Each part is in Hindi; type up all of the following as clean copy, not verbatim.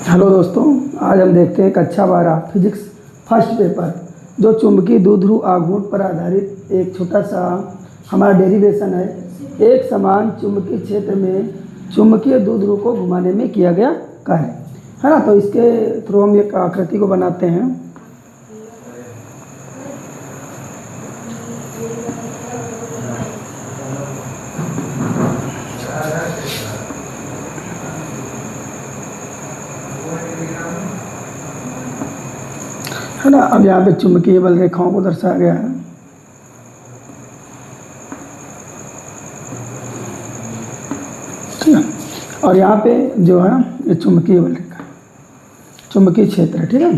हेलो दोस्तों, आज हम देखते हैं कक्षा 12 फिजिक्स फर्स्ट पेपर जो चुंबकीय द्विध्रुव आघूर्ण पर आधारित एक छोटा सा हमारा डेरिवेशन है। एक समान चुंबकीय क्षेत्र में चुंबकीय द्विध्रुव को घुमाने में किया गया कार्य है ना। तो इसके थ्रू हम एक आकृति को बनाते हैं। है ना। अब यहाँ पे चुंबकीय बल रेखाओं को दर्शाया गया है। ठीक है। और यहाँ पे जो है ये चुंबकीय बल रेखा, चुंबकीय क्षेत्र है। ठीक है।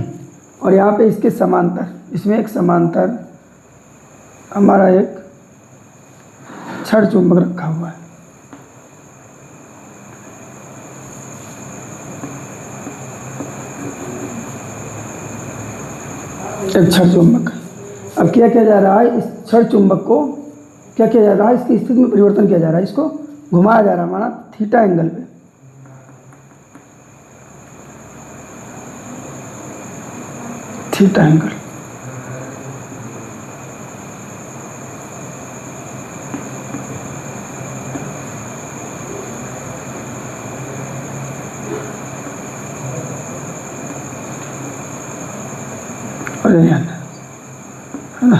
और यहाँ पे इसके समांतर, इसमें एक समांतर हमारा एक छड़ चुंबक रखा हुआ है। एक छड़ चुंबक। अब क्या किया जा रहा है, इस छड़ चुंबक को क्या किया जा रहा है, इसकी स्थिति में परिवर्तन किया जा रहा है। इसको घुमाया जा रहा है माना थीटा एंगल पे। Theta angle. है ना।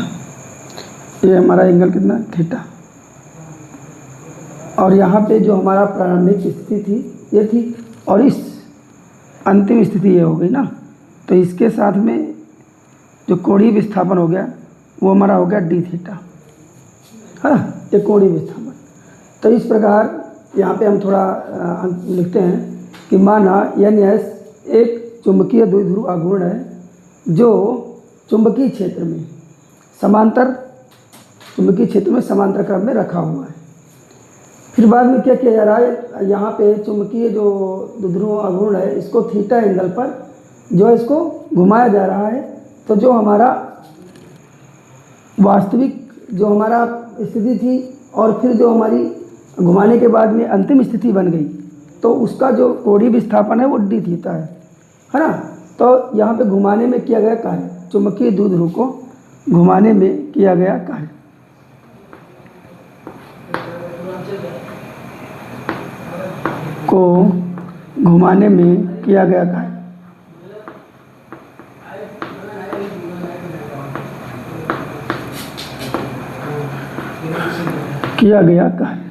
ये हमारा एंगल कितना, थीटा। और यहाँ पे जो हमारा प्रारंभिक स्थिति थी ये थी, और इस अंतिम स्थिति ये हो गई ना। तो इसके साथ में जो कोणीय विस्थापन हो गया वो हमारा हो गया डी थीटा, है ना। ये कोणीय विस्थापन। तो इस प्रकार यहाँ पे हम थोड़ा लिखते हैं कि माना एन एस एक चुंबकीय द्विध्रुव आघूर्ण है जो चुंबकीय क्षेत्र में समांतर, चुंबकीय क्षेत्र में समांतर क्रम में रखा हुआ है। फिर बाद में क्या किया जा रहा है, यहाँ पे चुंबकीय जो द्विध्रुव आघूर्ण है इसको थीटा एंगल पर जो है इसको घुमाया जा रहा है। तो जो हमारा वास्तविक जो हमारा स्थिति थी और फिर जो हमारी घुमाने के बाद में अंतिम स्थिति बन गई, तो उसका जो कोणीय विस्थापन है वो डी थीटा है ना। तो यहाँ पे घुमाने में किया गया कार्य, चुंबकीय द्विध्रुव को घुमाने में किया गया कार्य, को घुमाने में किया गया कार्य। किया गया कार्य।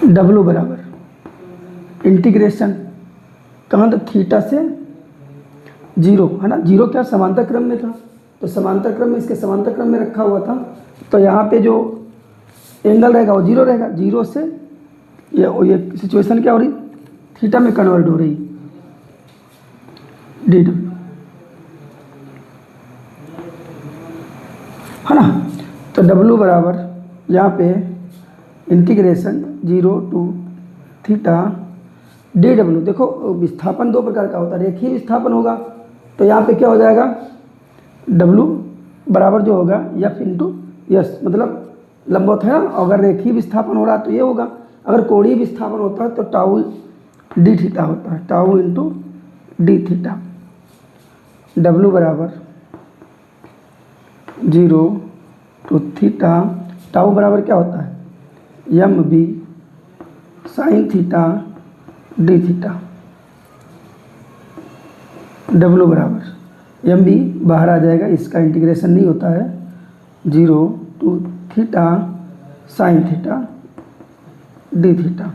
W बराबर इंटीग्रेशन कहाँ तक, थीटा से 0, है ना। 0 क्या समांतर क्रम में था, तो समांतर क्रम में, इसके समांतर क्रम में रखा हुआ था। तो यहाँ पे जो एंगल रहेगा वो 0 रहेगा। 0 से ये सिचुएशन क्या हो रही, थीटा में कन्वर्ट हो रही, डी डब्ल्यू, है ना। तो W बराबर यहाँ पे integration 0 to theta d W. देखो विस्थापन दो प्रकार का होता है, रेखीय विस्थापन होगा तो यहाँ पे क्या हो जाएगा, W बराबर जो होगा F इंटू यस, मतलब लंबवत है ना। अगर रेखीय विस्थापन हो रहा है तो ये होगा, अगर कोणीय विस्थापन होता है तो टाउ डी थीटा होता है, tau into D theta. W बराबर 0 टू थीटा, टाउ बराबर क्या होता है, M B sine theta d theta. W बराबर एम बी बाहर आ जाएगा, इसका इंटीग्रेशन नहीं होता है, 0 to theta sine theta d theta.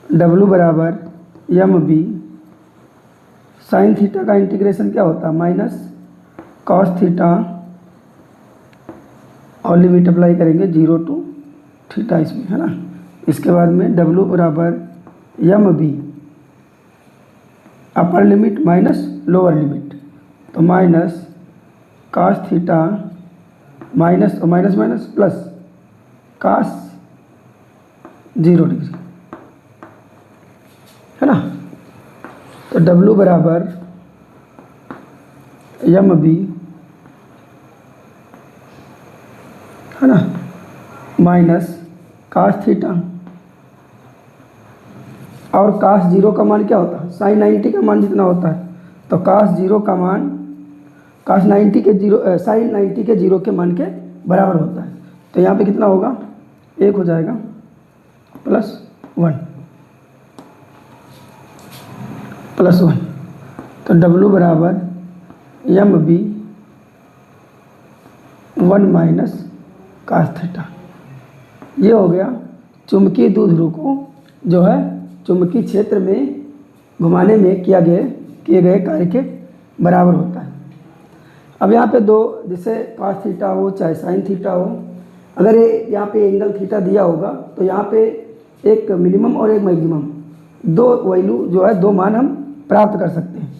W बराबर एम बी साइन थीटा का इंटीग्रेशन क्या होता है, माइनस कॉस थीटा, और लिमिट अप्लाई करेंगे 0 टू थीटा इसमें, है ना। इसके बाद में W बराबर M B upper limit minus lower limit, तो minus cos theta minus minus minus plus cos 0 degree, है ना। तो W बराबर एम बी, है ना, माइनस कास थीटा, और कास 0 का मान क्या होता है, साइन 90 का मान जितना होता है, तो कास 0 का मान कास 90 के 0 साइन 90 के 0 के मान के बराबर होता है। तो यहाँ पे कितना होगा, 1 हो जाएगा +1 +1। तो W बराबर MB 1 माइनस कास थीटा। ये हो गया चुंबकीय द्विध्रुव को जो है चुंबकीय क्षेत्र में घुमाने में किए गए कार्य के बराबर होता है। अब यहाँ पे दो, जैसे कास थीटा हो चाहे साइन थीटा हो, अगर ये यहाँ पे एंगल थीटा दिया होगा तो यहाँ पे एक मिनिमम और एक मैक्सिमम, दो वैल्यू जो है, दो मान हम प्राप्त कर सकते हैं।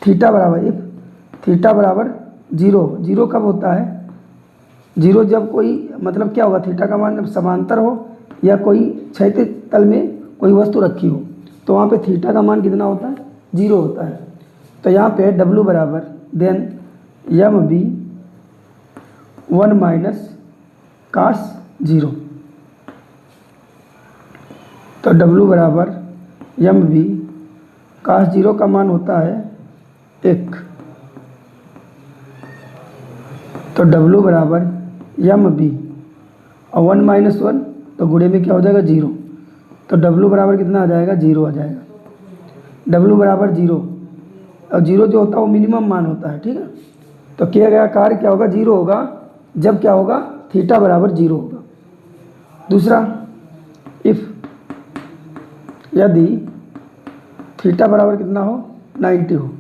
थीटा बराबर इफ थीटा बराबर 0 कब होता है, 0 जब कोई, मतलब क्या होगा, थीटा का मान जब समांतर हो या कोई क्षैतिज तल में कोई वस्तु रखी हो, तो वहाँ पे थीटा का मान कितना होता है, 0 होता है। तो यहाँ पे W बराबर देन MB 1 माइनस कास 0। तो W बराबर MB कास 0 का मान होता है 1। तो W बराबर MB और 1 माइनस 1 तो गुणे में क्या हो जाएगा, 0। तो W बराबर कितना आ जाएगा, 0 आ जाएगा। W बराबर 0, और 0 जो होता है वो मिनिमम मान होता है, ठीक है। तो किया गया कार्य क्या होगा, 0 होगा जब क्या होगा, थीटा बराबर 0 होगा। दूसरा, इफ यदि थीटा बराबर कितना हो, 90 हो।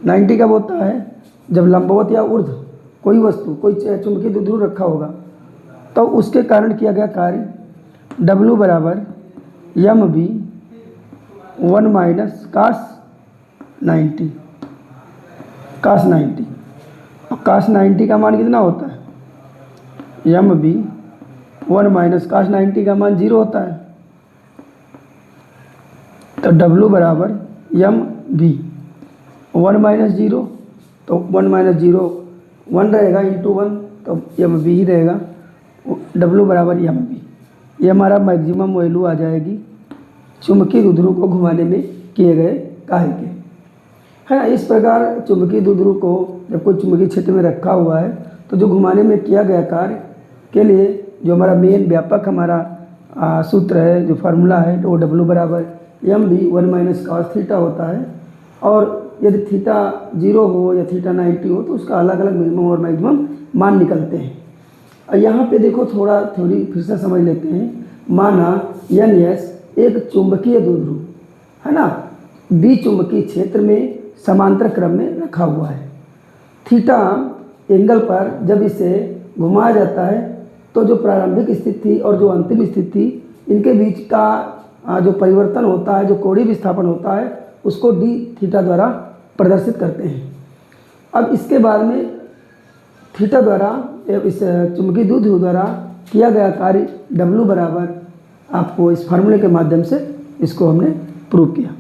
90 कब होता है, जब लंबवत या ऊर्ध्व कोई वस्तु, कोई चुंबकीय द्विध्रुव रखा होगा, तो उसके कारण किया गया कार्य W बराबर MB 1 माइनस कास 90। कास 90, और कास 90 का मान कितना होता है, MB 1 माइनस कास 90 का मान 0 होता है। तो W बराबर MB 1 माइनस 0, तो 1 माइनस 0 1 रहेगा, इंटू 1, तो MB ही रहेगा। W बराबर MB, ये हमारा मैक्सिमम वैल्यू आ जाएगी चुंबकीय द्विध्रुव को घुमाने में किए गए कार्य के, है ना। इस प्रकार चुंबकीय द्विध्रुव को जब कोई चुंबकीय क्षेत्र में रखा हुआ है, तो जो घुमाने में किया गया कार्य के लिए जो हमारा मेन व्यापक हमारा सूत्र है, जो फार्मूला है, वो W बराबर MB 1 माइनस कास थीटा होता है। और यदि थीटा 0 हो या थीटा 90 हो, तो उसका अलग अलग मिनिमम और मैक्सिमम मान निकलते हैं। और यहाँ पे देखो, थोड़ा थ्योरी फिर से समझ लेते हैं। माना NS एक चुंबकीय द्विध्रुव है ना, बी चुंबकीय क्षेत्र में समांतर क्रम में रखा हुआ है। थीटा एंगल पर जब इसे घुमाया जाता है, तो जो प्रारंभिक स्थिति और जो अंतिम स्थिति, इनके बीच का जो परिवर्तन होता है, जो कोणीय विस्थापन होता है, उसको d थीटा द्वारा प्रदर्शित करते हैं। अब इसके बाद में थीटा द्वारा, इस चुंबकीय द्विध्रुव द्वारा किया गया कार्य W बराबर, आपको इस फार्मूले के माध्यम से इसको हमने प्रूव किया।